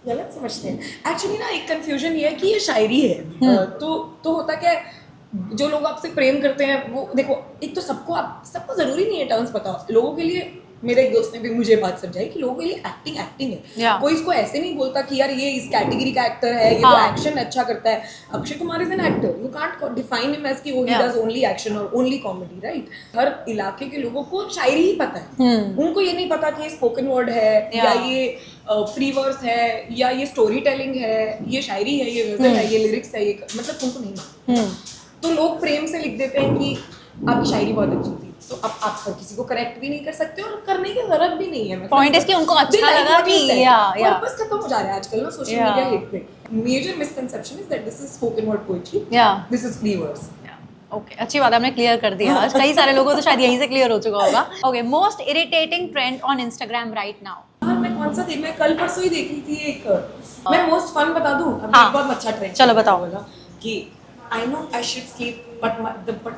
गलत समझते हैं एक्चुअली ना, एक कंफ्यूजन ये है कि ये शायरी है, तो होता क्या है, जो लोग आपसे प्रेम करते हैं वो देखो, एक तो सबको जरूरी नहीं है टर्म्स पता। लोगों के लिए, मेरे एक दोस्त ने भी मुझे बात समझाई कि लोगों के लिए एक्टिंग है। कोई इसको ऐसे नहीं बोलता कि यार ये इस कैटेगरी का एक्टर है, ये तो एक्शन अच्छा करता है। Akshay Kumar is an actor, you can't define him as कि वो ही डज ओनली एक्शन और ओनली कॉमेडी, राइट? हर इलाके के लोगों को शायरी ही पता है, उनको ये नहीं पता कि ये स्पोकन वर्ड है या ये फ्री वर्स है या ये स्टोरी टेलिंग है, ये शायरी है, ये गजल है, ये लिरिक्स है, ये मतलब उनको नहीं मालूम। तो लोग प्रेम से लिख देते हैं कि आपकी शायरी बहुत अच्छी थी, तो अब आप हर किसी को करेक्ट भी नहीं कर सकते और करने की जरूरत भी नहीं है। पॉइंट इज कि उनको अच्छा लगा कि पर्पस खत्म हो जा रहा है आजकल ना सोशल मीडिया हिट पे। Major misconception is that this is spoken word poetry, this is free verse. Okay, अच्छी बात है, हमने क्लियर कर दिया आज। कई सारे लोगों को तो शायद यहीं से क्लियर हो चुका होगा। Okay, most irritating trend on Instagram right now. यार मैं कौन सा देख, मैं कल परसों ही देख रही थी एक, मैं मोस्ट फन बता दूं, अभी बहुत अच्छा ट्रेंड। चलो बताओ। कि I know I should sleep, but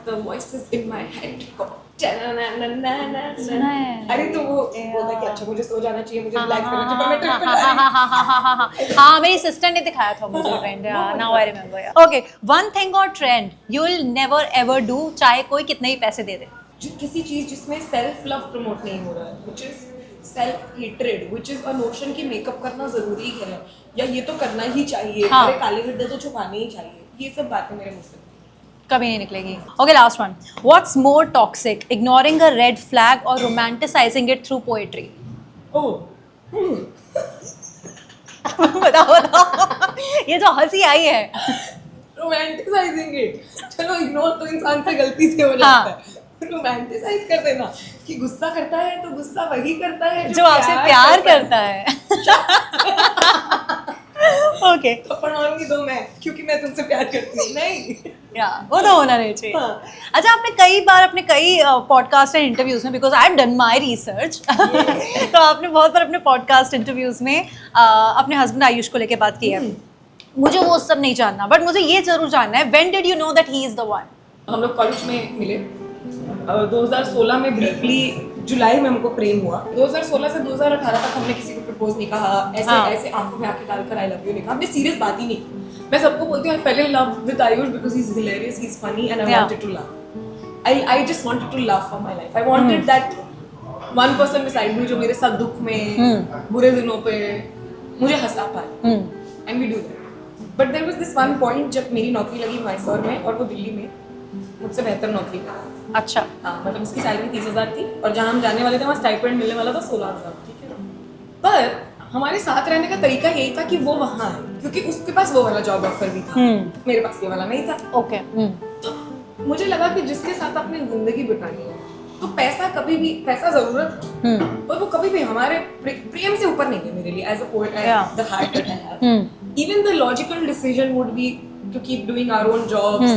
the voices in my head go अरे तो वो बोलता कि अच्छा मुझे सो जाना चाहिए, मुझे रिलैक्स करना चाहिए, पर मैं ट्रिप पे जा रही हूं। हाँ, मेरी सिस्टर ने दिखाया था मुझे trend. Now I remember. Okay, one thing और trend you will never ever do, चाहे कोई कितने ही पैसे दे दे। किसी चीज जिसमें सेल्फ लव प्रमोट नहीं हो रहा है, which is self hatred, which is a notion कि मेकअप करना जरूरी है या ये तो करना ही चाहिए, अरे काले गड्ढे तो छुपाने ही चाहिए, ये सब बातें मेरे मुंह से कभी नहीं निकलेगी। Okay, last one. What's more toxic, ignoring a red flag और romanticising it through poetry? Oh बताओ। ये जो हंसी आई है, रोमांटिसाइजिंग इट, चलो इग्नोर तो इंसान से गलती से हो जाता है, रोमांटिसाइज कर देना कि गुस्सा करता है तो गुस्सा वही करता है जो आपसे प्यार करता है। ओके, थप्पड़ मारूंगी तो मैं, क्योंकि मैं तुमसे प्यार करती हूँ, नहीं। या वो तो होना नहीं चाहिए। हाँ। अच्छा, आपने कई बार अपने कई पॉडकास्ट एंड इंटरव्यूज में, because I have done my research, तो आपने बहुत बार अपने पॉडकास्ट इंटरव्यूज में अपने हस्बैंड आयुष को लेके बात की है। मुझे वो सब नहीं जानना, बट मुझे ये जरूर जानना है, when did you know that he is the one? हम लोग कॉलेज में मिले, 2016 में ब्रीफली जुलाई में हमको प्रेम हुआ। 2016 से 2018 तक हमने किसी को प्रपोज नहीं कहा, ऐसे आंखों में आंखें डालकर आई लव यू नहीं कहा, हमने सीरियस बात ही नहीं। मैं सबको बोलती हूँ I fell in love with Ayush because he is hilarious, he is funny and I wanted to love. I just wanted to love for my life. I wanted that one person beside me जो मेरे साथ दुख में, बुरे दिनों पे मुझे हंसा पाए, and we do that. But there was this one point जब मेरी नौकरी लगी मैसूर में और वो दिल्ली में मुझसे बेहतर नौकरी करा। अच्छा, हाँ, मतलब उसकी सैलरी 30,000 थी और जहाँ हम जाने वाले थे वहाँ स्टाइपेंड मिलने वाला था 16,000, ठीक है। पर हमारे साथ रहने का तरीका यही था कि वो वहाँ है, क्योंकि उसके पास वो वाला जॉब ऑफर भी था, मेरे पास ये वाला नहीं था। ओके। तो मुझे लगा कि जिसके साथ अपनी जिंदगी बितानी है तो पैसा कभी भी, पैसा जरूरत है पर वो कभी भी हमारे प्रेम से ऊपर नहीं है मेरे लिए, as a poet, as the heart that I have. Even the logical decision would be to keep doing our own jobs,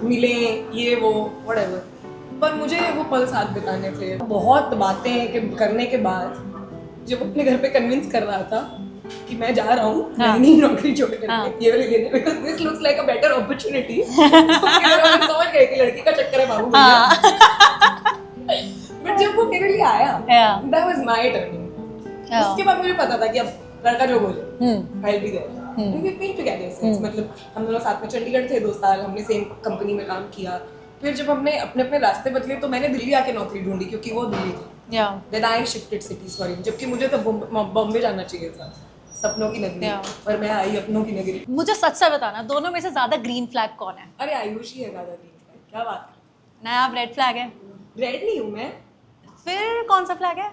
मिले ये वो व्हाटएवर, पर मुझे वो पल साथ बिताने थे। बहुत बातें करने के बाद जब अपने घर पे कन्विंस कर रहा था कि मैं जा रहा हूँ नई नौकरी छोड़ करके ये वाली लेने, because this looks like a better opportunity, समझ गए कि लड़की का चक्कर है बाबू भैया। बट जब वो मेरे लिए आया, दैट वाज माय टर्निंग। उसके बाद मुझे पता था कि अब लड़का जो बोले I will be there. We been together, मतलब हम दोनों साथ में चंडीगढ़ थे 2 साल, हमने सेम कंपनी में काम किया। फिर जब हमने अपने अपने रास्ते बदले तो मैंने दिल्ली आके नौकरी ढूंढी क्योंकि वो दिल्ली थी। Then I shifted cities for him, जबकि मुझे तो बॉम्बे जाना चाहिए था, सपनों की नगरी, पर मैं आई अपनों की नगरी। मुझे सच से बताना, दोनों में से ज्यादा ग्रीन फ्लैग कौन है? अरे आयुष ही है ज्यादा ग्रीन फ्लैग, क्या बात है। ना, आप रेड फ्लैग है? रेड नहीं हूँ मैं, फिर कौन सा फ्लैग है?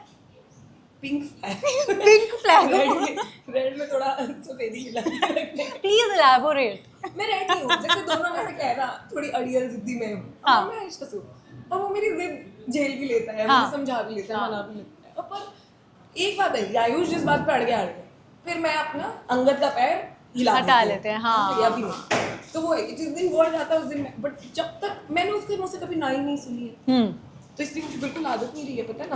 Pink flag. Pink flag. Red में थोड़ा सफेदी मिला। Please elaborate. मैं रेड नहीं हूँ, जैसे दोनों में से कह रहा थोड़ी अड़ियल जिद्दी में हूँ, और मैं आयुष कसूर, और वो मेरी जिद झेल भी लेता है, मुझे समझा भी लेता है, मना भी लेता है। पर एक बात है, आयुष जिस बात पे अड़ गया, फिर मैं अपना अंगद का पैर हटा लेते हैं। हाँ, अभी नहीं, तो वो है कि जिस दिन बोल जाता है उस दिन, बट जब तक मैंने उसके मुंह से कभी ना ही नहीं सुनी है, तो इसलिए मुझे बिल्कुल आदत नहीं रही है, पता है ना।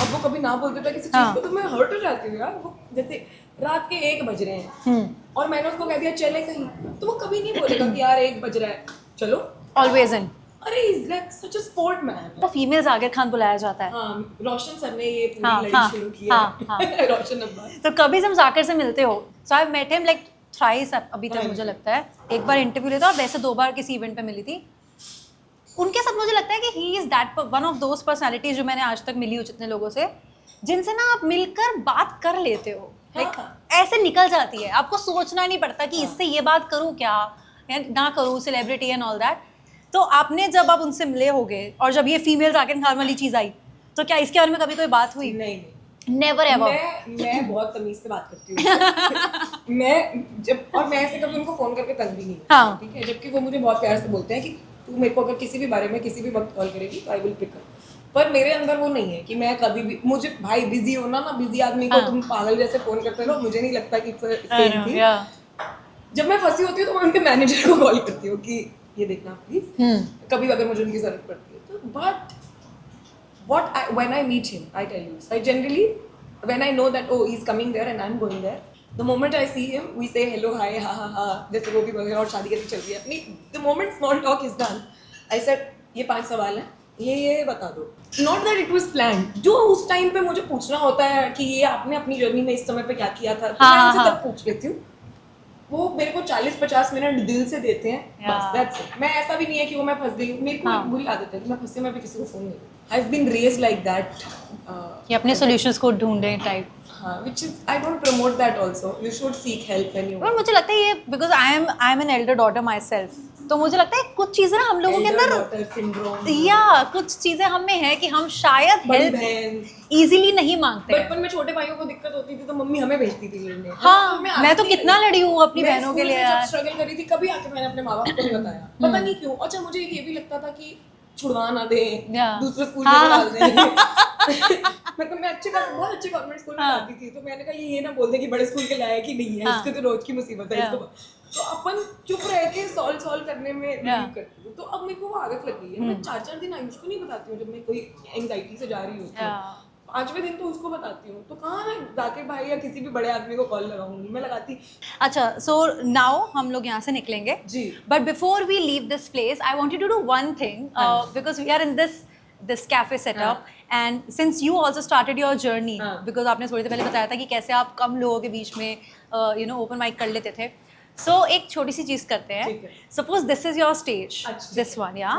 अब वो कभी ना बोल देता किसी चीज को तो मैं हर्ट हो जाती हूँ यार। वो जैसे रात के 1 बज रहे हैं और मैंने उसको कह दिया चले कहीं, तो वो कभी नहीं बोलेगा कि यार 1 बज रहा है चलो, ऑलवेज इन। अरे is like such a sport man. तो फीमेल जाकिर खान बुलाया जाता है। हाँ, रोशन सर ने ये पूरी लड़ी शुरू की है। रोशन अब्बास। तो कभी जब जाकिर से मिलते हो, so I met him like thrice अभी तक, मुझे लगता है। एक बार इंटरव्यू लेता और वैसे 2 बार किसी इवेंट पे मिली थी। उनके साथ मुझे लगता है कि he is that one of those personalities जो मैंने आज तक मिली हूँ जितने लोगों से, जिनसे ना आप मिलकर बात कर लेते हो, लाइक ऐसे निकल जाती है, आपको सोचना नहीं पड़ता कि इससे ये बात करूँ क्या या ना करूँ, सेलिब्रिटी एंड ऑल दैट। तो आपने जब आप उनसे मिले होगे और जब ये फीमेल जाकिर खान वाली चीज़ आई, तो क्या इसके बारे में कभी कोई बात हुई? नहीं, नेवर एवर। मैं बहुत तमीज से बात करती हूँ। मैं जब, और मैं ऐसे कभी उनको फोन करके तंग भी नहीं, ठीक है, जबकि वो मुझे बहुत प्यार से बोलते हैं कि तू मेरे को अगर किसी भी बारे में किसी भी वक्त कॉल करेगी तो आई विल पिक अप। पर मेरे अंदर वो नहीं है कि मैं कभी भी, मुझे भाई बिजी होना ना, बिजी आदमी को तुम पागल जैसे फोन करते रहो, मुझे नहीं लगता कि सेम थी। जब मैं फंसी होती हूँ तो मैं उनके मैनेजर को कॉल करती हूँ कि ये देखना प्लीज, कभी अगर मुझे उनकी जरूरत पड़ती है तो। But what when I meet him, I tell you, I generally when I know that oh he is coming there and I am going there, the moment I see him we say hello, hi, ha ha ha, जैसे वो भी वगैरह, और शादी कैसे चल रही है अपनी, the moment small talk is done I said ये 5 सवाल हैं, ये बता दो। Not that it was planned, जो उस टाइम पे मुझे पूछना होता है कि ये आपने अपनी जर्नी में इस समय पे क्या किया था, तो मैं उनसे तब पूछ लेती हूँ। वो मेरे को 40-50 मिनट दिल से देते हैं, बस that's it। मैं ऐसा भी नहीं है कि वो मैं फंस गई हूँ, मेरी को बुरी आदत है कि मैं फंसे में भी किसी को फोन नहीं, I've been raised like that, कि अपने सॉल्यूशंस को ढूंढे टाइप। हाँ, which is I don't promote that also. You should seek help when you. और मुझे लगता है ये because I am an elder daughter myself, तो मुझे लगता है कुछ चीजें ना हम लोगों के अंदर सिंड्रोम या कुछ चीजें हम में है कि हम शायद हेल्प इजीली नहीं मांगते हैं। बचपन में छोटे भाइयों को दिक्कत होती थी तो मम्मी हमें भेजती थी लड़ने। हाँ, मैं तो कितना लड़ी हूँ अपनी मैं बहनों के स्कूल लिए में यार। जब स्ट्रगल करी थी कभी आके मैंने अपने माँ बाप को नहीं बताया, पता नहीं क्यों। अच्छा मुझे ये भी लगता था कि छुड़वा ना दे, दूसरे स्कूल में डाल दे। मतलब मैं बहुत अच्छे गवर्नमेंट स्कूल में जाती थी, तो मैंने कहा ये ना बोल दे कि बड़े स्कूल के लायक ही नहीं है, इसको तो रोज की मुसीबत है इसको। तो अपन चुप रह के सॉल्व करने में बिलीव करती हूँ। तो अब मेरे को वो आदत लग गई है। मैं 4-4 दिन आयुष को नहीं बताती हूँ जब मैं कोई एंग्जाइटी से जा रही होती हूँ। 5वें दिन तो उसको बताती हूँ। तो कहाँ मैं जाके भाई या किसी भी बड़े आदमी को कॉल लगाऊंगी, मैं लगाती। अच्छा, सो नाउ हम लोग यहाँ से निकलेंगे जी। But before we leave this place I want you to do one thing because we are in this cafe setup and since you also started your journey because आपने थोड़ी देर पहले बताया था कि कैसे आप कम लोगों के बीच में यू नो ओपन माइक कर लेते थे। सो एक छोटी सी चीज करते हैं। Suppose this is your stage, this one, या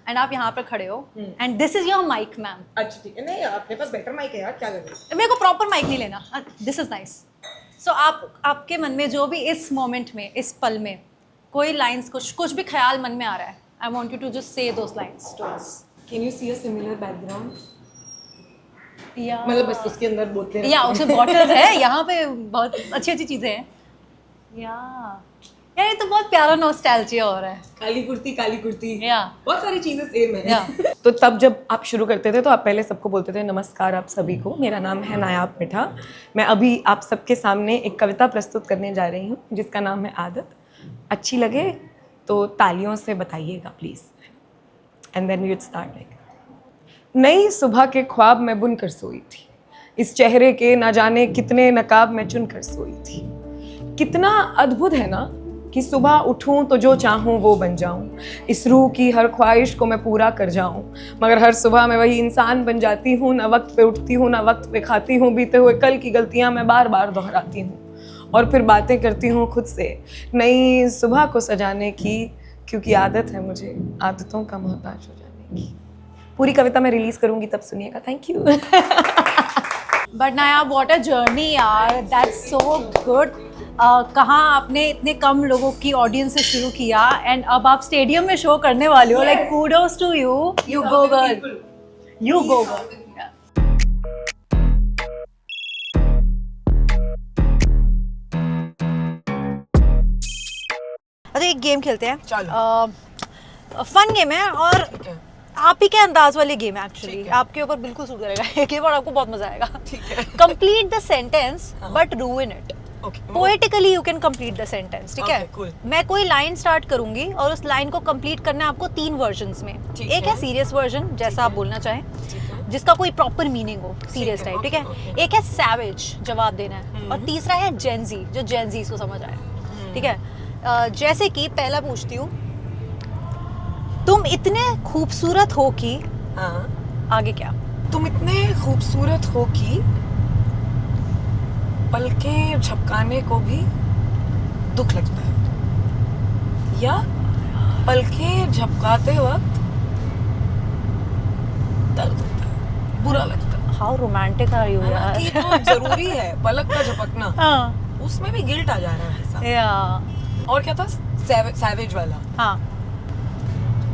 एंड आप यहाँ पर खड़े हो and this is your mic ma'am. अच्छा ठीक है, नहीं अपने पास बेटर माइक है यार, क्या करें। मेरे को प्रॉपर माइक नहीं लेना, दिस इज नाइस। सो आपके मन में जो भी इस मोमेंट में, इस पल में कोई लाइंस, कुछ भी ख्याल मन में आ रहा है, I want you to just say those lines to us. Can you see a similar background? या मतलब बस उसके अंदर बोतलें या उसमें बॉटल्स है, यहाँ पे बहुत अच्छी अच्छी चीजें हैं। यार ये तो बहुत प्यारा नॉस्टैल्जिया हो रहा है। काली कुर्ती या बहुत सारी चीजें सेम है। तो तब जब आप शुरू करते थे तो आप पहले सबको बोलते थे नमस्कार आप सभी को, मेरा नाम है नायाब मिठा। मैं अभी आप सबके सामने एक कविता प्रस्तुत करने जा रही हूँ जिसका नाम है आदत। अच्छी लगे तो तालियों से बताइएगा please. And then we start like. नई सुबह के ख्वाब में बुन कर सोई थी, इस चेहरे के ना जाने कितने नकाब में चुन कर सोई थी। कितना अद्भुत है ना कि सुबह उठूं तो जो चाहूं वो बन जाऊं, इस रूह की हर ख्वाहिश को मैं पूरा कर जाऊं। मगर हर सुबह मैं वही इंसान बन जाती हूँ, ना वक्त पे उठती हूँ ना वक्त पे खाती हूँ। बीते हुए कल की गलतियां मैं बार बार दोहराती हूँ और फिर बातें करती हूँ खुद से नई सुबह को सजाने की, क्योंकि आदत है मुझे आदतों का मोहताज हो जाने की। पूरी कविता मैं रिलीज करूंगी तब सुनिएगा। Thank you. But Nayab what a journey यार, दैट्स सो गुड। कहाँ आपने इतने कम लोगों की ऑडियंस से शुरू किया एंड अब आप स्टेडियम में शो करने वाले हो। Like kudos to you, you go girl, you go girl. अच्छा एक गेम खेलते हैं, फन गेम है और आप ही के अंदाज वाली गेम है एक्चुअली, आपके ऊपर बिल्कुल सूट करेगा ये गेम और आपको बहुत मजा आएगा। Complete the sentence but रूइन it. Poetically you can complete the sentence, ठीक है? मैं कोई लाइन स्टार्ट करूंगी और उस लाइन को कंप्लीट करना है आपको 3 वर्जन्स में। एक है सीरियस वर्जन, जैसा आप बोलना चाहें, जिसका कोई प्रॉपर मीनिंग हो, सीरियस टाइप, ठीक है? एक है सैवेज, जवाब देना है, और तीसरा है जेनजी, जो जेनजी को समझ आए, ठीक है? जैसे कि पहला पूछती हूँ, तुम इतने खूबसूरत हो कि, आगे क्या? तुम इतने खूबसूरत हो कि पलकें झपकाने को भी दुख लगता है, या पलकें झपकाते वक्त दर्द होता है, बुरा लगता है। हाउ रोमांटिक आर यू यार। ये तो जरूरी है, पलक का झपकना। उसमें भी गिल्ट आ जा रहा है ऐसा। और क्या था? सैवेज वाला। हाँ,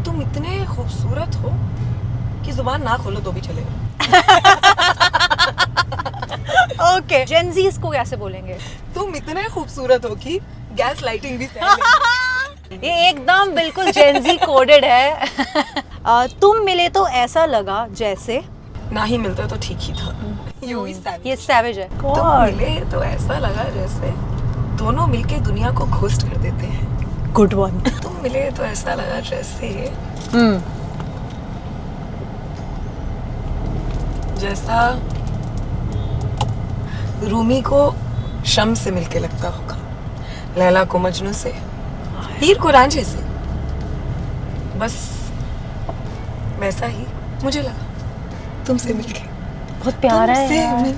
तुम इतने खूबसूरत हो कि जुबान ना खोलो तो भी चलेगा। ओके, जेनजीज को कैसे बोलेंगे? तुम इतने खूबसूरत हो कि गैस लाइटिंग भी सह ये एकदम बिल्कुल जेनजी कोडेड है। तुम मिले तो ऐसा लगा जैसे, ना ही मिलते तो ठीक ही था। ये सैवेज है। तुम मिले तो ऐसा लगा जैसे दोनों मिलके दुनिया को घोस्ट कर देते हैं। Good one. तुम मिले तो ऐसा लगा जैसे जैसा रूमी को शम्स से मिलके लगता होगा, लैला को मजनू से, हीर को रांझे से। बस वैसा ही मुझे लगा तुमसे मिलके। बहुत प्यारा है यार।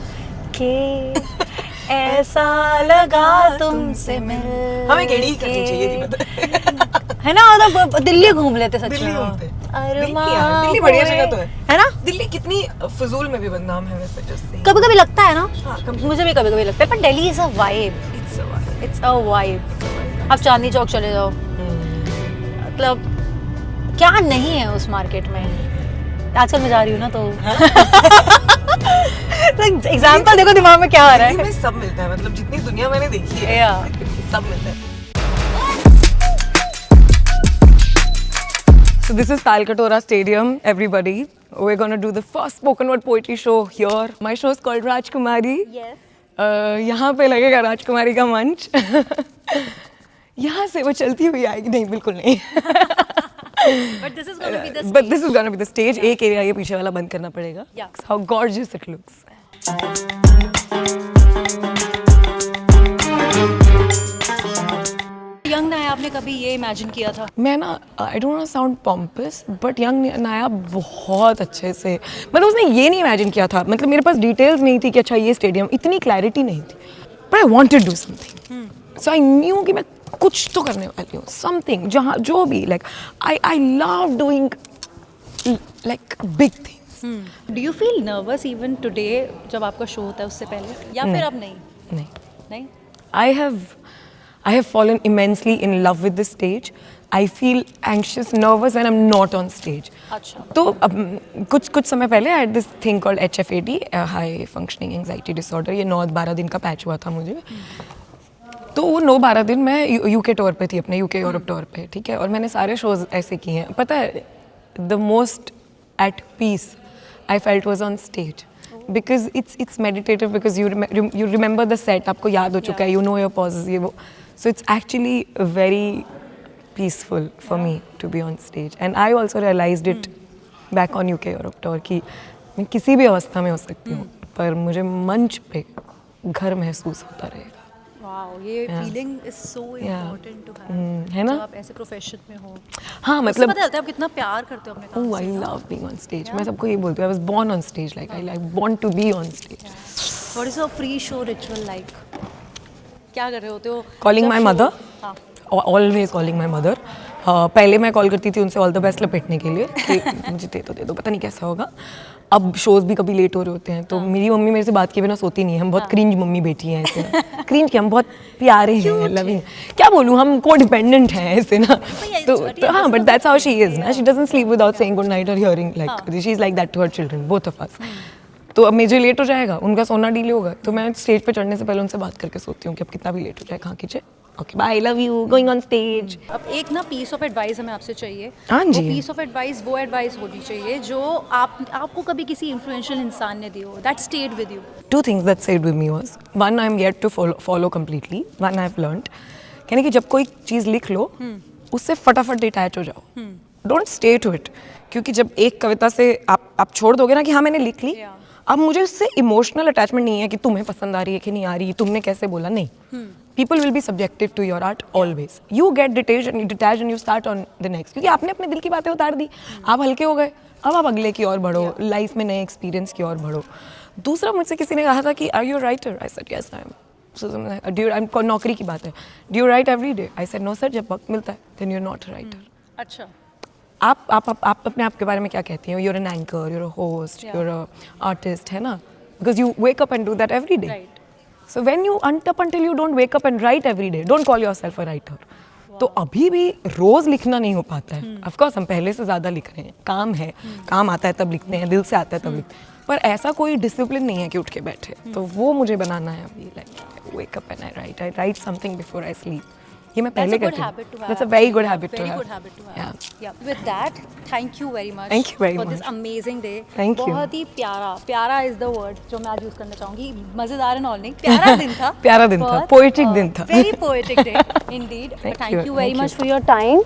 के ऐसा लगा तुमसे मिल। हमें गेड़ी ही करनी चाहिए थी, पता है ना? मतलब दिल्ली घूम लेते सच दिल्ली में। घूमते। दिल्ली बढ़िया जगह तो है ना? दिल्ली कितनी फजूल में भी बदनाम है वैसे जैसे। कभी कभी लगता है ना, हाँ, मुझे भी कभी कभी लगता है, पर Delhi is a vibe, it's a vibe. आप चांदनी चौक चले जाओ, मतलब क्या नहीं है उस मार्केट में? आजकल मैं जा रही हूँ ना, तो एग्जाम्पल देखो दिमाग में क्या आ रहा दिल्ली है। में सब मिलता है, मतलब जितनी दुनिया मैंने देखी है Yeah. सब मिलता है। So this is Talkatora Stadium, everybody. We're gonna do the first spoken word poetry show here. My show is called Rajkumari. Yes. यहाँ पे लगेगा राजकुमारी का मंच। यहाँ से वो चलती हुई आएगी, नहीं बिल्कुल नहीं। But this is gonna be the But this is gonna be the stage. एक एरिया ये पीछे वाला बंद करना पड़ेगा. Yeah. How gorgeous it looks. Young नाया आपने कभी ये इमेजिन किया था? मैं ना I don't want sound pompous but young नाया बहुत अच्छे से, मतलब उसने ये नहीं इमेजिन किया था, मतलब मेरे पास डिटेल्स नहीं थी कि अच्छा ये स्टेडियम, इतनी क्लैरिटी नहीं थी, but I wanted do something, so I knew कि मैं कुछ तो करने वाली हूँ, समथिंग जहाँ जो भी, like I love doing like big things. Do you feel nervous even today जब आपका शो होता है उससे पहले, या फिर अब नहीं? नहीं, नहीं? I have fallen immensely in love with the stage. I feel anxious, nervous when I'm not on stage. अच्छा. तो कुछ समय पहले I had this thing called HFAD, High Functioning Anxiety Disorder. ये 9-12 दिन का पैच हुआ था मुझे. तो वो 9-12 दिन मैं UK टूर पे थी, अपने UK यूरोप टूर पे, ठीक है, और मैंने सारे शोज ऐसे किए हैं. पता है the most at peace I felt was on stage. Because it's meditative, because you remember the set, आपको याद हो चुका है, you know your pauses, ये वो. So it's actually very peaceful for me to be on stage. And I also realized it back on UK Europe tour कि मैं किसी भी अवस्था में हो सकती हूँ, पर मुझे मंच पे घर महसूस होता रहेगा. वाओ, ये feeling is so important to have, है ना? जब आप ऐसे प्रोफेशन में हो. हाँ, उससे मतलब पता चलता है आप कितना प्यार करते हो अपने काम Oh, I love being on stage. मैं सबको ये बोलती हूँ, I was born on stage. Like I want to be on stage. से. What is your pre-show ritual like? क्या कर रहे होते हो? Calling जब my show- mother. हाँ. Always calling my mother. पहले मैं कॉल करती थी उनसे ऑल द बेस्ट लपेटने के लिए कि मुझे दे दो, पता नहीं कैसा होगा. अब शोज भी कभी लेट हो रहे होते हैं, तो मेरी मम्मी मेरे से बात किए बिना सोती नहीं है. हम बहुत क्रिंज मम्मी बेटी हैं ऐसे. क्रिंज क्या, हम बहुत प्यारे हैं, लविंग, क्या बोलूँ, हम को डिपेंडेंट हैं ऐसे ना. तो हाँ, but that's how she is ना. She doesn't sleep without saying good night और hearing, like she is like that to her children, both of us. तो अब मुझे लेट हो जाएगा, उनका सोना डीले होगा, तो मैं स्टेज पे चढ़ने से पहले उनसे बात करके सोती हूँ कि अब कितना भी लेट हो जाए, कहाँ कीजिए, okay bye, love you, going on stage. अब एक ना पीस ऑफ एडवाइस हमें आपसे चाहिए. हाँ जी. वो पीस ऑफ एडवाइस वो एडवाइस होनी चाहिए जो आपको कभी किसी इन्फ्लुएंशियल इंसान ने दी हो, that stayed with you. Two things that stayed with me was, one I'm yet to follow completely, one I've learned, कहने कि जब कोई चीज़ लिख लो उससे फटाफट डिटैच हो जाओ, डोंट स्टे टू इट. क्योंकि जब एक कविता से आप छोड़ दोगे ना कि हाँ मैंने लिख ली, अब मुझे उससे इमोशनल अटैचमेंट नहीं है कि तुम्हें पसंद आ रही है कि नहीं आ रही, तुमने कैसे बोला, नहीं. People will be subjective to your art always. You get detached and you start on the next. क्योंकि आपने अपने दिल की बातें उतार दी, आप हल्के हो गए, अब आप अगले की ओर बढ़ो, लाइफ में नए एक्सपीरियंस की ओर बढ़ो. दूसरा, मुझसे किसी ने कहा था कि are you writer? I said yes I am. So नौकरी की बात है, do you write every day? I said no sir, जब वक्त मिलता है, then you are not a writer. अच्छा. आप अपने आप के बारे में क्या कहती हैं? You're an anchor, you're a host, you're a artist, है ना? Because you wake up and do that every day. Right. So when you up until you don't wake up and write every day, don't call yourself a writer. तो अभी भी रोज लिखना नहीं हो पाता है. Of course हम पहले से ज़्यादा लिख रहे हैं, काम है, काम आता है तब लिखते हैं, दिल से आता है तब लिखते हैं, पर ऐसा कोई डिसिप्लिन नहीं है कि उठ के बैठे. तो वो मुझे बनाना है अभी, like wake up and I write something before I sleep. ये मैं पहले That's a good करती हूँ. habit to have. That's a very good habit to Very have. good habit to have. Yeah. Yeah. With that, thank you very much. Thank you very for much. this amazing day. Thank you. बहुत ही प्यारा is the word जो मैं आज use करना चाहूँगी. मजेदार and all नहीं, प्यारा दिन था. प्यारा दिन था, बहुत, poetic दिन था. Very poetic day indeed. Thank Thank you, you very thank much you. for your time.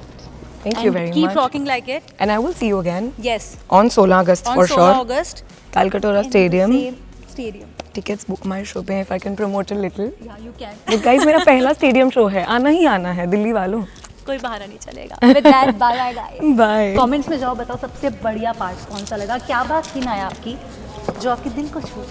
Thank and you very keep much. rocking like it. And I will see you again Yes. on 16 August On for 16 sure. August. Talkatora in the Stadium. Same stadium. Tickets book my show पे, if I can promote a little. Yeah, you can. But guys, मेरा पहला stadium show है, आना ही आना है दिल्ली वालों. कोई बहाना नहीं चलेगा. With that, bye bye guys. Bye. Comments में जाओ, बताओ सबसे बढ़िया पार्ट कौन सा लगा, क्या बात थी ना आपकी जो आपके दिल को छू.